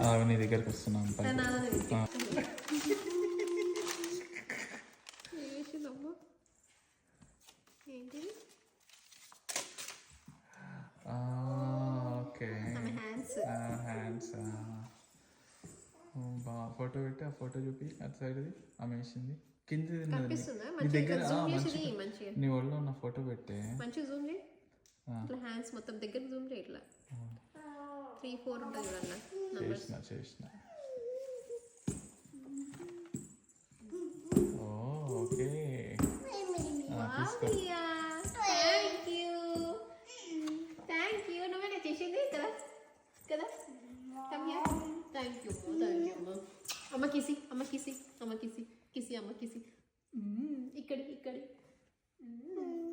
ఆమె నీ దగ్గరికి వస్తున్నాం ఏంటిది? ఓకే హ్యాండ్స్ బా ఫోటో పెట్టి ఆ ఫోటో చూపి అటు సైడ్ది ఆమె వేసింది కింద నీ దగ్గర నీ ఒళ్ళో ఉన్న ఫోటో పెట్టే మంచిగా జూమ్ చేయి. ఇట్లా హ్యాండ్స్ మొత్తం దగ్గర జూమ్ చేయి. ఇట్లా 3, 4 ఉంటుంది కదా. చేసిన ఓకే తీసుకో.